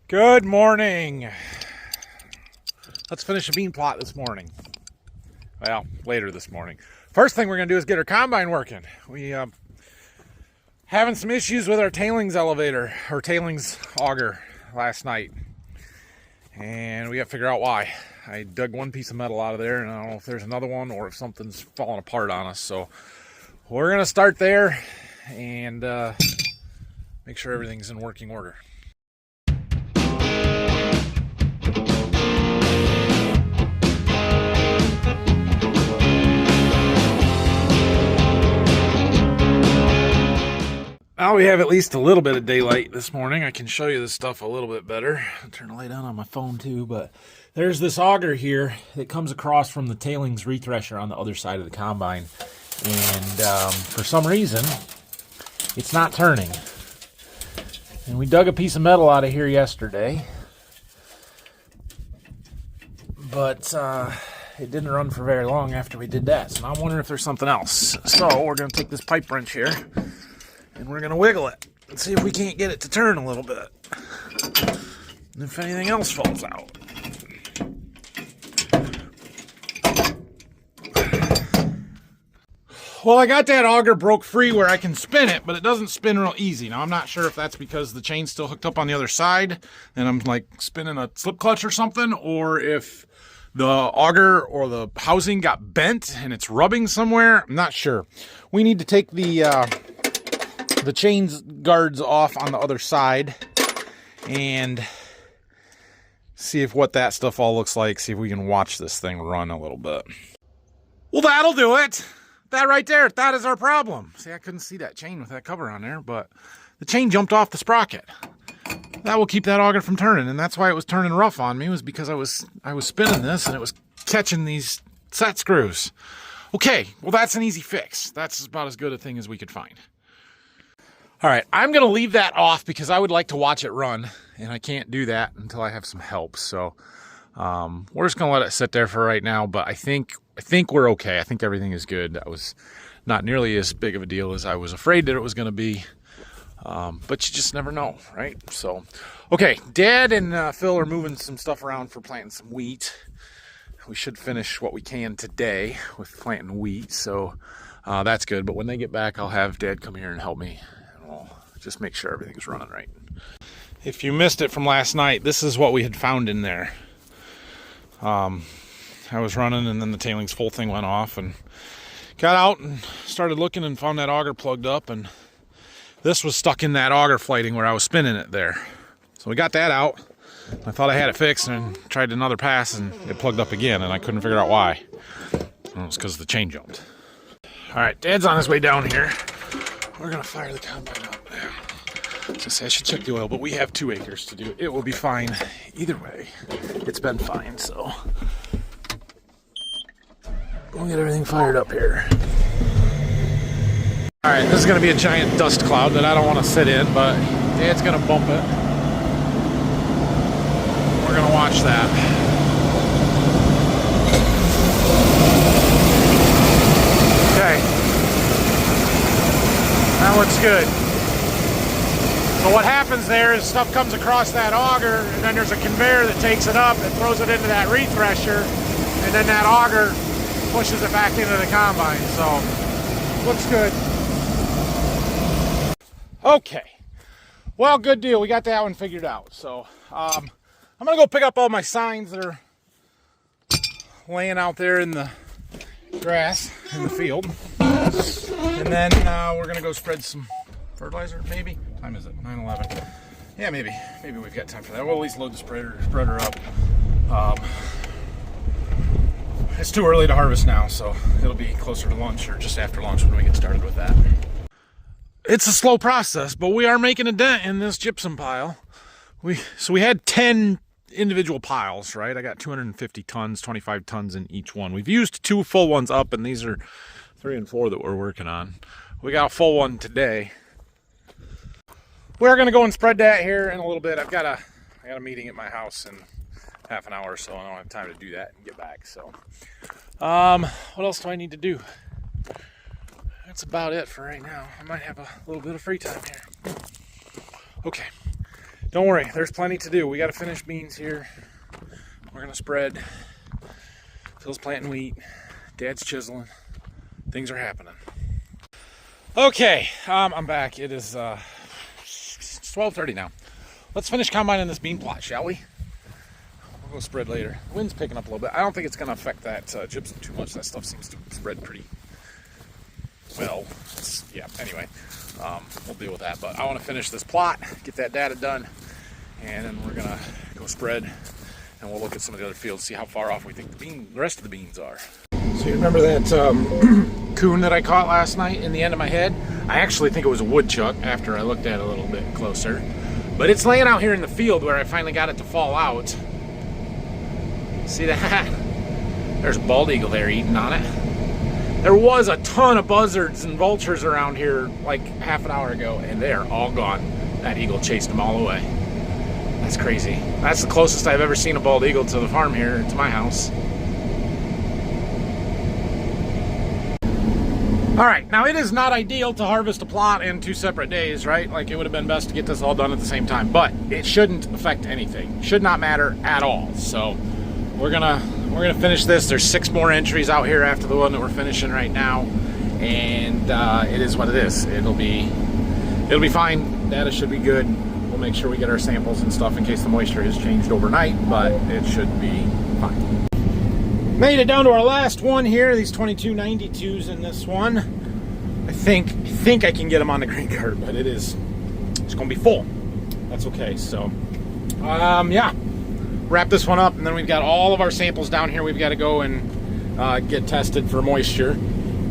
Good morning. Let's finish a bean plot this morning. Well, later this morning. First thing we're going to do is get our combine working. We having some issues with our tailings elevator or tailings auger last night. And we got to figure out why. I dug one piece of metal out of there and I don't know if there's another one or if something's falling apart on us. So we're going to start there and make sure everything's in working order. Now we have at least a little bit of daylight this morning. I can show you this stuff a little bit better. I'll turn the light on my phone too, but there's this auger here that comes across from the tailings rethresher on the other side of the combine. And for some reason, it's not turning. And we dug a piece of metal out of here yesterday, but it didn't run for very long after we did that. So now I'm wondering if there's something else. So we're going to take this pipe wrench here and we're going to wiggle it and see if we can't get it to turn a little bit. And if anything else falls out. Well, I got that auger broke free where I can spin it, but it doesn't spin real easy. Now, I'm not sure if that's because the chain's still hooked up on the other side and I'm like spinning a slip clutch or something, or if the auger or the housing got bent and it's rubbing somewhere. I'm not sure. We need to take the chains guards off on the other side and see if what that stuff all looks like. See if we can watch this thing run a little bit. Well, that'll do it. That right there, that is our problem. See, I couldn't see that chain with that cover on there, but the chain jumped off the sprocket. That will keep that auger from turning, and that's why it was turning rough on me, was because I was spinning this and it was catching these set screws. Okay, well, that's an easy fix. That's about as good a thing as we could find. All right, I'm going to leave that off because I would like to watch it run, and I can't do that until I have some help. So we're just going to let it sit there for right now, but I think we're okay. I think everything is good. That was not nearly as big of a deal as I was afraid that it was going to be, but you just never know, right? So, okay, Dad and Phil are moving some stuff around for planting some wheat. We should finish what we can today with planting wheat, so that's good. But when they get back, I'll have Dad come here and help me. Just make sure everything's running right. If you missed it from last night, this is what we had found in there. I was running and then the tailings full thing went off and got out and started looking and found that auger plugged up, and this was stuck in that auger flighting where I was spinning it there. So we got that out. I thought I had it fixed and tried another pass and it plugged up again and I couldn't figure out why. It was because the chain jumped. All right, Dad's on his way down here. We're gonna fire the combine up. I should check the oil, but we have 2 acres to do. It will be fine either way. It's been fine, so we'll get everything fired up here. All right, this is gonna be a giant dust cloud that I don't want to sit in, but Dad's gonna bump it. We're gonna watch that. Okay, that looks good. So what happens there is stuff comes across that auger, and then there's a conveyor that takes it up and throws it into that rethresher, and then that auger pushes it back into the combine. So, looks good. Okay. Well, good deal. We got that one figured out. So, I'm going to go pick up all my signs that are laying out there in the grass in the field. And then we're going to go spread some fertilizer, maybe. What time is it? 9:11. Yeah, maybe we've got time for that. We'll at least load the spreader up. It's too early to harvest now, so it'll be closer to lunch or just after lunch when we get started with that. It's a slow process, but we are making a dent in this gypsum pile. So we had 10 individual piles, right? I got 250 tons, 25 tons in each one. We've used 2 full ones up, and these are 3 and 4 that we're working on. We got a full one today. We're gonna go and spread that here in a little bit. I got a meeting at my house in half an hour or so, and I don't have time to do that and get back. So, what else do I need to do? That's about it for right now. I might have a little bit of free time here. Okay, Don't worry, there's plenty to do. We got to finish beans here. We're going to spread. Phil's planting wheat. Dad's chiseling. Things are happening. Okay, I'm back. It is 12:30 now. Let's finish combining this bean plot, shall we? We'll go spread later. The wind's picking up a little bit. I don't think it's going to affect that gypsum too much. That stuff seems to spread pretty well. Yeah, anyway, we'll deal with that. But I want to finish this plot, get that data done, and then we're going to go spread, and we'll look at some of the other fields, see how far off we think the rest of the beans are. So you remember that coon that I caught last night in the end of my head? I actually think it was a woodchuck after I looked at it a little bit closer. But it's laying out here in the field where I finally got it to fall out. See that? There's a bald eagle there eating on it. There was a ton of buzzards and vultures around here like half an hour ago, and they are all gone. That eagle chased them all away. That's crazy. That's the closest I've ever seen a bald eagle to the farm here, to my house. All right, now it is not ideal to harvest a plot in 2 separate days, right? Like, it would have been best to get this all done at the same time, but it shouldn't affect anything. Should not matter at all. So we're gonna finish this. There's 6 more entries out here after the one that we're finishing right now, and it is what it is. It'll be fine. Data should be good. We'll make sure we get our samples and stuff in case the moisture has changed overnight, but it should be fine. Made it down to our last one here. These 2292s in this one. I think I can get them on the grain cart, but it's gonna be full. That's okay. So yeah, wrap this one up, and then we've got all of our samples down here. We've got to go and get tested for moisture.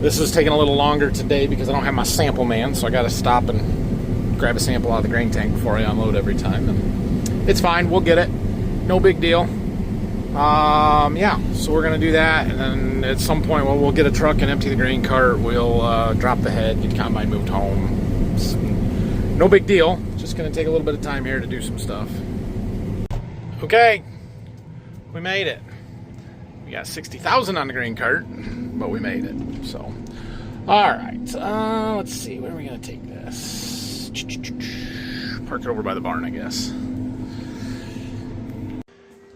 This is taking a little longer today because I don't have my sample man, so I got to stop and grab a sample out of the grain tank before I unload every time. And it's fine. We'll get it. No big deal. Yeah, so we're gonna do that, and then at some point we'll get a truck and empty the grain cart. We'll drop the head, get the combine moved home. No big deal. Just gonna take a little bit of time here to do some stuff. Okay, we made it. We got 60,000 on the grain cart, but we made it. So, all right. Let's see. Where are we gonna take this? Park it over by the barn, I guess.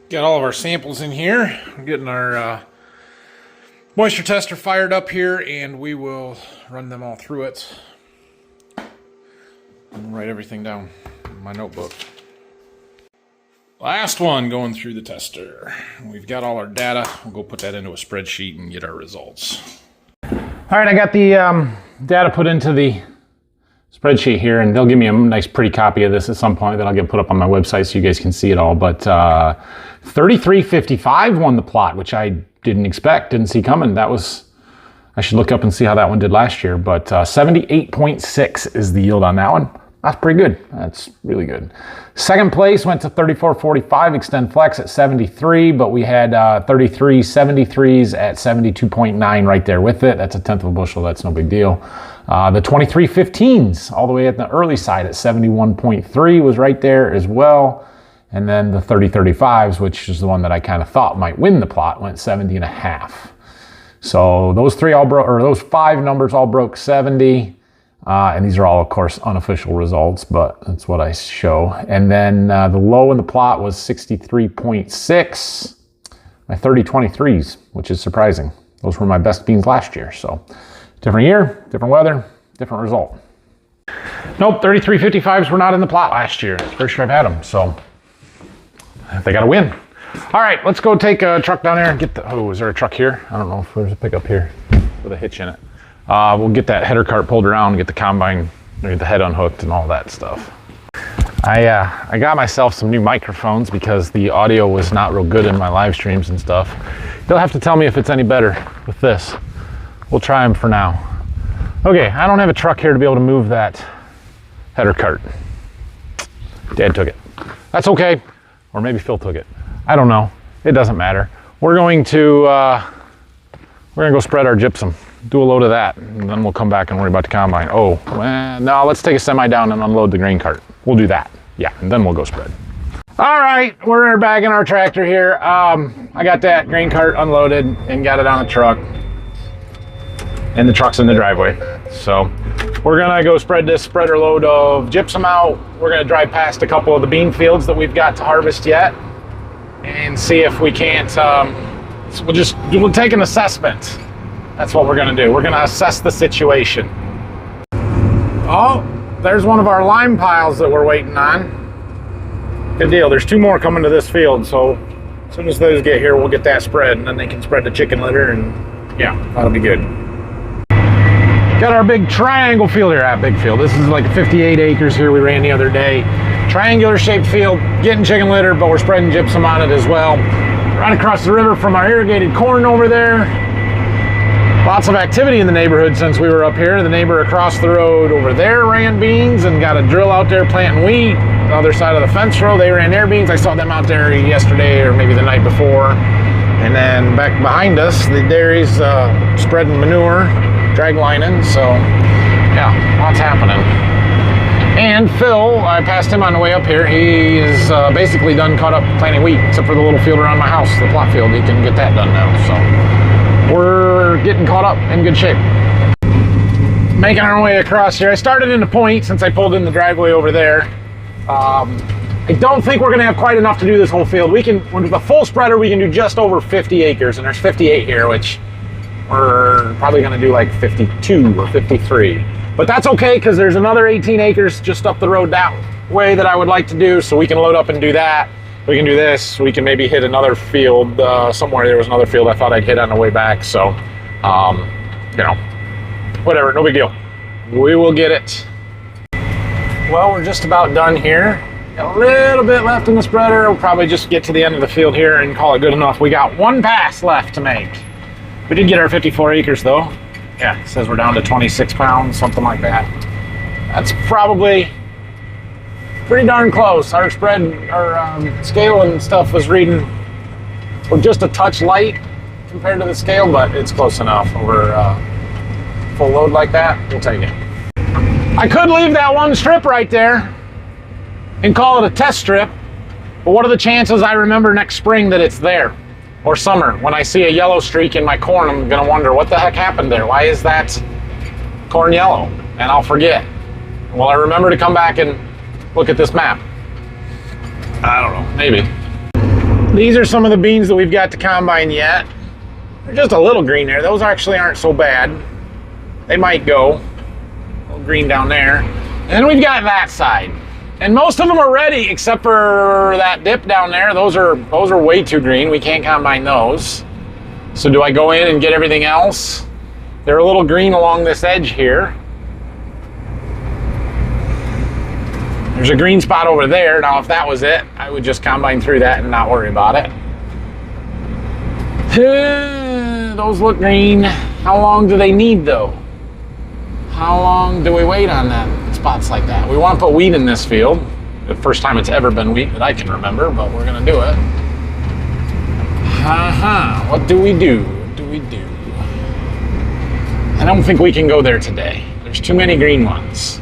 Got all of our samples in here. We're getting our moisture tester fired up here, and we will run them all through it and write everything down in my notebook. Last one going through the tester. We've got all our data. We'll go put that into a spreadsheet and get our results. All right, I got the data put into the spreadsheet here, and they'll give me a nice pretty copy of this at some point that I'll get put up on my website so you guys can see it all. But 3355 won the plot, which I didn't expect, didn't see coming. That was, I should look up and see how that one did last year, but 78.6 is the yield on that one. That's pretty good. That's really good. Second place went to 3445 Extend Flex at 73, but we had 3373s at 72.9 right there with it. That's a tenth of a bushel. That's no big deal. The 2315s all the way at the early side at 71.3 was right there as well. And then the 3035s, which is the one that I kind of thought might win the plot, went 70.5. So those three all broke, or those 5 numbers all broke 70. And these are all, of course, unofficial results, but that's what I show. And then the low in the plot was 63.6. My 3023s, which is surprising. Those were my best beans last year. So different year, different weather, different result. Nope, 3355s were not in the plot last year. First year I've had them, so they got to win. All right, let's go take a truck down there and get the, oh, is there a truck here? I don't know if there's a pickup here with a hitch in it. We'll get that header cart pulled around, get the combine, get the head unhooked and all that stuff. I got myself some new microphones because the audio was not real good in my live streams and stuff. You'll have to tell me if it's any better with this. We'll try them for now. Okay, I don't have a truck here to be able to move that header cart. Dad took it. That's okay. Or maybe Phil took it. I don't know. It doesn't matter. We're going to go spread our gypsum. Do a load of that, and then we'll come back and worry about the combine. Oh, well, no, let's take a semi down and unload the grain cart. We'll do that. Yeah, and then we'll go spread. All right, we're bagging our tractor here. I got that grain cart unloaded and got it on the truck. And the truck's in the driveway. So We're gonna go spread this spreader load of gypsum out. We're gonna drive past a couple of the bean fields that we've got to harvest yet and see if we can't, we'll take an assessment. That's what we're gonna do. We're gonna assess the situation. Oh, there's one of our lime piles that we're waiting on. Good deal, there's 2 more coming to this field, so as soon as those get here, we'll get that spread, and then they can spread the chicken litter, and yeah, that'll be good. Got our big triangle field here at Big Field. This is like 58 acres here we ran the other day. Triangular shaped field, getting chicken litter, but we're spreading gypsum on it as well. Right across the river from our irrigated corn over there. Lots of activity in the neighborhood since we were up here. The neighbor across the road over there ran beans and got a drill out there planting wheat. The other side of the fence row, they ran their beans. I saw them out there yesterday or maybe the night before. And then back behind us, the dairy's spreading manure, drag lining. So yeah, lots happening. And Phil, I passed him on the way up here. He is basically done caught up planting wheat, except for the little field around my house, the plot field. He can get that done now. So we're getting caught up in good shape. Making our way across here. I started in the point since I pulled in the driveway over there. I don't think we're gonna have quite enough to do this whole field. With the full spreader, we can do just over 50 acres, and there's 58 here, which we're probably gonna do like 52 or 53. But that's okay, because there's another 18 acres just up the road that way that I would like to do, so we can load up and do that. We can do this. We can maybe hit another field somewhere. There was another field I thought I'd hit on the way back. So, you know, whatever, no big deal. We will get it. Well, we're just about done here. Got a little bit left in the spreader. We'll probably just get to the end of the field here and call it good enough. We got 1 pass left to make. We did get our 54 acres though. Yeah, it says we're down to 26 pounds, something like that. That's probably pretty darn close. Our spread, our scale and stuff was reading, we're just a touch light compared to the scale, but it's close enough. Over full load like that, we'll take it. I could leave that one strip right there and call it a test strip, but what are the chances I remember next spring that it's there? Or summer, when I see a yellow streak in my corn, I'm gonna wonder what the heck happened there? Why is that corn yellow? And I'll forget. Will I remember to come back and look at this map? I don't know, maybe. These are some of the beans that we've got to combine yet. They're just a little green there. Those actually aren't so bad. They might go. A little green down there. And then we've got that side. And most of them are ready, except for that dip down there. Those are way too green. We can't combine those. So do I go in and get everything else? They're a little green along this edge here. There's a green spot over there. Now, if that was it, I would just combine through that and not worry about it. Those look green. How long do they need, though? How long do we wait on that? Spots like that. We want to put wheat in this field. The first time it's ever been wheat that I can remember, but we're gonna do it. What do we do? What do we do? I don't think we can go there today. There's too many green ones.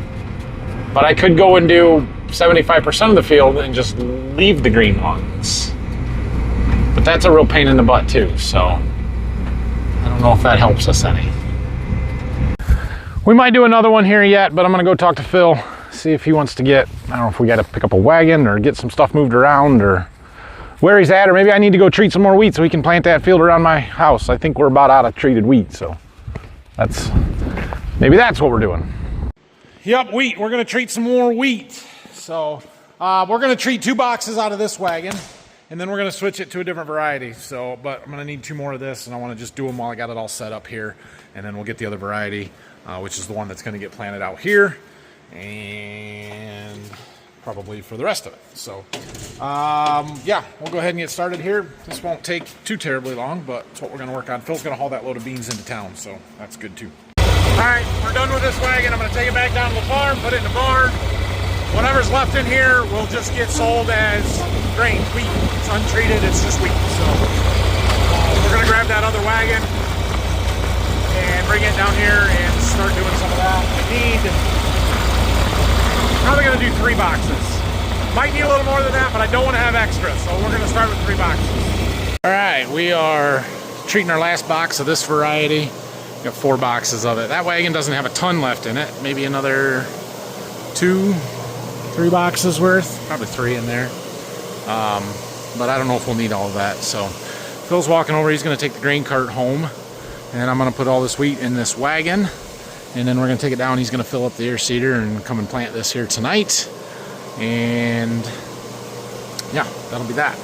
But I could go and do 75% of the field and just leave the green ones. But that's a real pain in the butt too, so I don't know if that helps us any. We might do another one here yet, but I'm gonna go talk to Phil, see if he wants to get, I don't know if we gotta pick up a wagon or get some stuff moved around or where he's at, or maybe I need to go treat some more wheat so he can plant that field around my house. I think we're about out of treated wheat, so maybe that's what we're doing. Yep, wheat, we're gonna treat some more wheat. So we're gonna treat 2 boxes out of this wagon and then we're gonna switch it to a different variety. So, but I'm gonna need 2 more of this and I wanna just do them while I got it all set up here, and then we'll get the other variety. Which is the one that's going to get planted out here and probably for the rest of it. So yeah, we'll go ahead and get started here. This won't take too terribly long, but it's what we're going to work on. Phil's going to haul that load of beans into town, so that's good too. All right, we're done with this wagon. I'm going to take it back down to the farm, put it in the barn. Whatever's left in here will just get sold as grain, wheat. It's untreated, it's just wheat. So we're going to grab that other wagon and bring it down here and start doing some of that. Probably gonna do 3 boxes. Might need a little more than that, but I don't want to have extra, so we're gonna start with 3 boxes. All right, we are treating our last box of this variety. Got 4 boxes of it. That wagon doesn't have a ton left in it. Maybe another 2-3 boxes worth. Probably 3 in there. But I don't know if we'll need all of that. So Phil's walking over. He's going to take the grain cart home. And I'm going to put all this wheat in this wagon. And then we're going to take it down. He's going to fill up the air seeder and come and plant this here tonight. And yeah, that'll be that.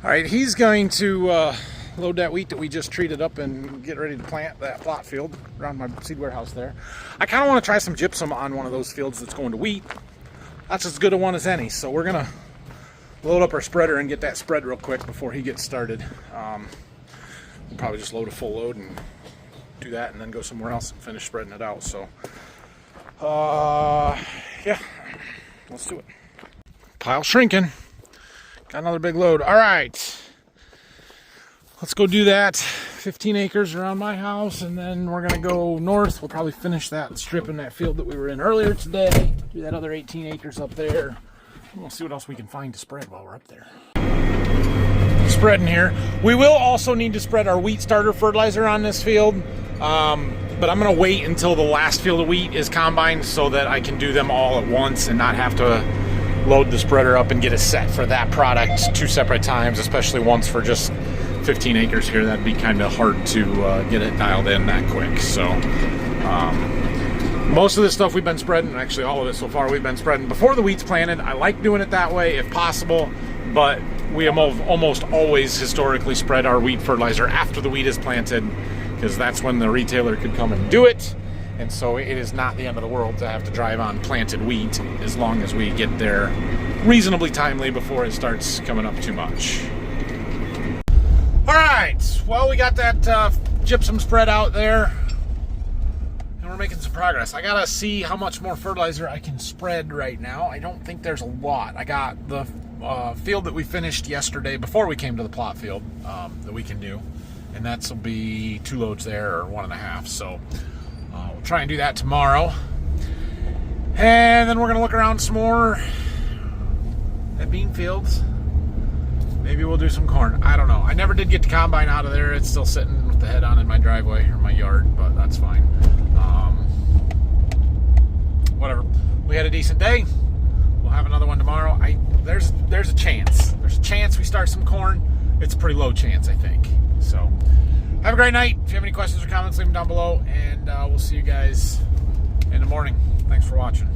All right, he's going to load that wheat that we just treated up and get ready to plant that plot field around my seed warehouse there. I kind of want to try some gypsum on one of those fields that's going to wheat. That's as good a one as any. So we're going to load up our spreader and get that spread real quick before he gets started. We'll probably just load a full load and do that and then go somewhere else and finish spreading it out. So, yeah, let's do it. Pile shrinking. Got another big load. All right. Let's go do that. 15 acres around my house, and then we're going to go north. We'll probably finish that strip in that field that we were in earlier today. Do that other 18 acres up there. We'll see what else we can find to spread while we're up there. Spreading here. We will also need to spread our wheat starter fertilizer on this field, but I'm going to wait until the last field of wheat is combined so that I can do them all at once and not have to load the spreader up and get a set for that product 2 separate times, especially once for just 15 acres here. That'd be kind of hard to get it dialed in that quick. So most of this stuff we've been spreading, actually all of it so far, we've been spreading before the wheat's planted. I like doing it that way if possible, but we have almost always historically spread our wheat fertilizer after the wheat is planted, because that's when the retailer could come and do it. And so it is not the end of the world to have to drive on planted wheat, as long as we get there reasonably timely before it starts coming up too much. All right, well, we got that gypsum spread out there, and we're making some progress. I gotta see how much more fertilizer I can spread right now. I don't think there's a lot. I got the field that we finished yesterday before we came to the plot field that we can do, and that'll be 2 loads there, or 1.5. So we'll try and do that tomorrow, and then we're gonna look around some more at bean fields. Maybe we'll do some corn. I don't know. I never did get the combine out of there. It's still sitting with the head on in my driveway or my yard, but that's fine. Whatever. We had a decent day. We'll have another one tomorrow. There's a chance. There's a chance we start some corn. It's a pretty low chance, I think. So have a great night. If you have any questions or comments, leave them down below, and we'll see you guys in the morning. Thanks for watching.